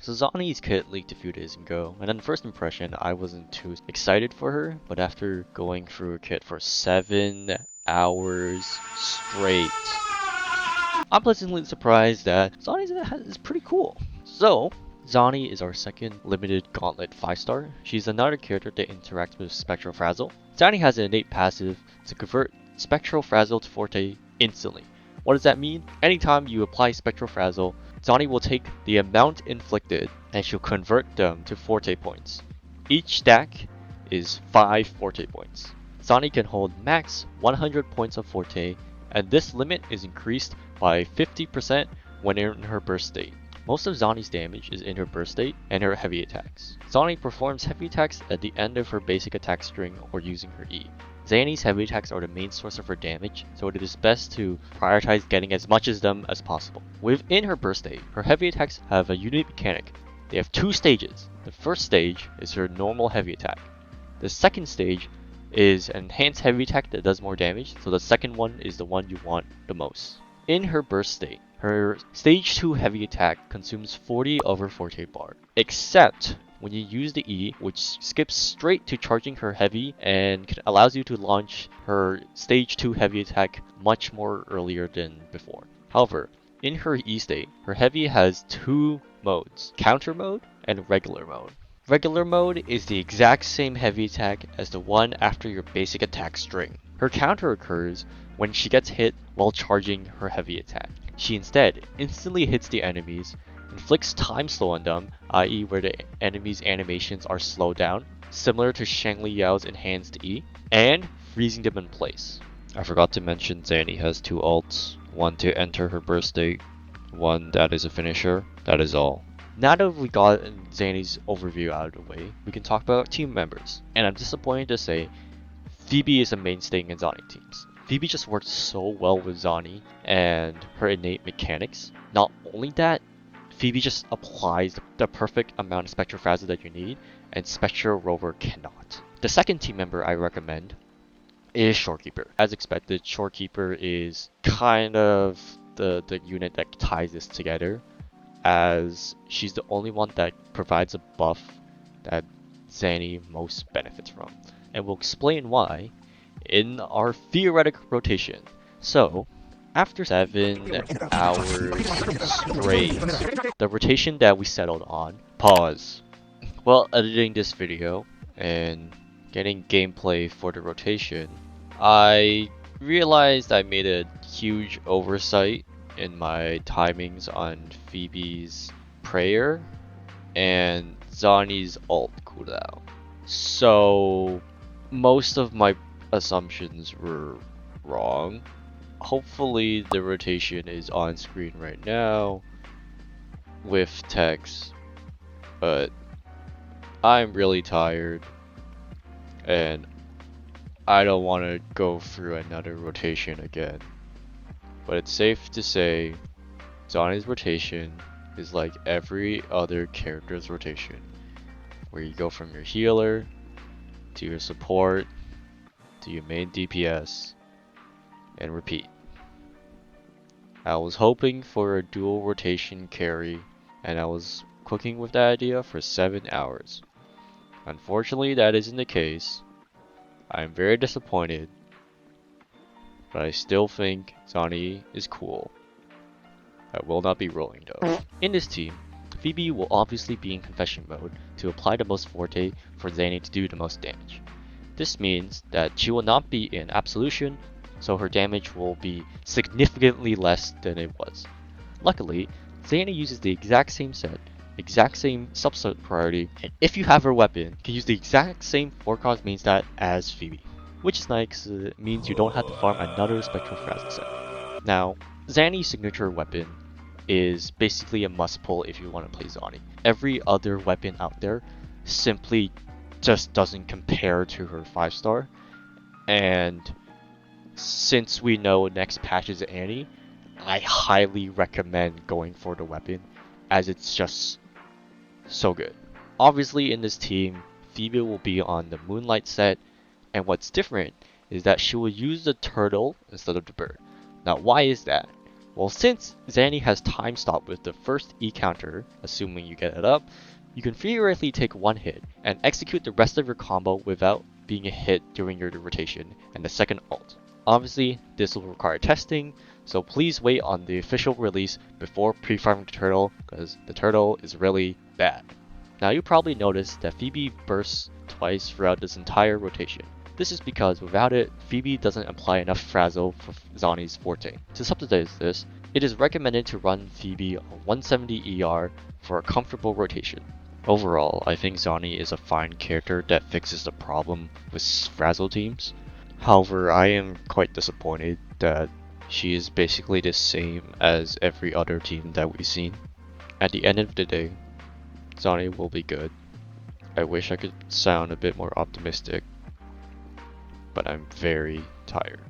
So Zani's kit leaked a few days ago, and on first impression, I wasn't too excited for her, but after going through her kit for 7 hours straight, I'm pleasantly surprised that Zani is pretty cool. So, Zani is our second limited gauntlet 5-star. She's another character that interacts with Spectral Frazzle. Zani has an innate passive to convert Spectral Frazzle to Forte instantly. What does that mean? Anytime you apply Spectral Frazzle, Zani will take the amount inflicted and she'll convert them to Forte points. Each stack is 5 Forte points. Zani can hold max 100 points of Forte, and this limit is increased by 50% when in her burst state. Most of Zani's damage is in her burst state and her heavy attacks. Zani performs heavy attacks at the end of her basic attack string or using her E. Zani's heavy attacks are the main source of her damage, so it is best to prioritize getting as much of them as possible. Within her burst state, her heavy attacks have a unique mechanic. They have 2 stages. The first stage is her normal heavy attack. The second stage is an enhanced heavy attack that does more damage, so the second one is the one you want the most. In her burst state, her stage 2 heavy attack consumes 40 of her Forte bar, except when you use the E, which skips straight to charging her heavy and allows you to launch her stage 2 heavy attack much more earlier than before. However, in her E state, her heavy has 2 modes, counter mode and regular mode. Regular mode is the exact same heavy attack as the one after your basic attack string. Her counter occurs when she gets hit while charging her heavy attack. She instead instantly hits the enemies, inflicts time slow on them, i.e. where the enemy's animations are slowed down, similar to Shangli Yao's enhanced E, and freezing them in place. I forgot to mention Zani has 2 ults, one to enter her burst state, one that is a finisher. That is all. Now that we got Zani's overview out of the way, we can talk about team members. And I'm disappointed to say, Phoebe is a mainstay in Zani teams. Phoebe just works so well with Zani and her innate mechanics. Not only that, Phoebe just applies the perfect amount of Spectral Frazzle that you need, and Spectral Rover cannot. The second team member I recommend is Shorekeeper. As expected, Shorekeeper is kind of the unit that ties this together, as she's the only one that provides a buff that Zani most benefits from. And we'll explain why in our theoretic rotation. So, after 7 hours straight, the rotation that we settled on, pause. While editing this video and getting gameplay for the rotation, I realized I made a huge oversight in my timings on Phoebe's prayer and Zani's ult cooldown. So most of my assumptions were wrong. Hopefully the rotation is on screen right now with text, but I'm really tired and I don't want to go through another rotation again. But it's safe to say Zani's rotation is like every other character's rotation, where you go from your healer to your support to your main DPS and repeat. I was hoping for a dual rotation carry, and I was cooking with that idea for 7 hours. Unfortunately, that isn't the case. I am very disappointed, but I still think Zani is cool. I will not be rolling though. In this team, Phoebe will obviously be in confession mode to apply the most forte for Zani to do the most damage. This means that she will not be in absolution, so her damage will be significantly less than it was. Luckily, Zani uses the exact same set, exact same subset priority, and if you have her weapon, you can use the exact same 4-cost main stat as Phoebe, which is nice because it means you don't have to farm another Spectral Frazzle set. Now, Zani's signature weapon is basically a must pull if you want to play Zani. Every other weapon out there simply just doesn't compare to her 5-star, and since we know next patch is Annie, I highly recommend going for the weapon, as it's just so good. Obviously in this team, Phoebe will be on the Moonlight set, and what's different is that she will use the turtle instead of the bird. Now why is that? Well, since Zani has time stop with the first E counter, assuming you get it up, you can theoretically take one hit and execute the rest of your combo without being hit during your rotation and the second ult. Obviously, this will require testing, so please wait on the official release before pre-farming the turtle, because the turtle is really bad. Now you probably noticed that Phoebe bursts twice throughout this entire rotation. This is because without it, Phoebe doesn't apply enough frazzle for Zani's forte. To subsidize this, it is recommended to run Phoebe on 170 ER for a comfortable rotation. Overall, I think Zani is a fine character that fixes the problem with frazzle teams. However, I am quite disappointed that she is basically the same as every other team that we've seen. At the end of the day, Zani will be good. I wish I could sound a bit more optimistic, but I'm very tired.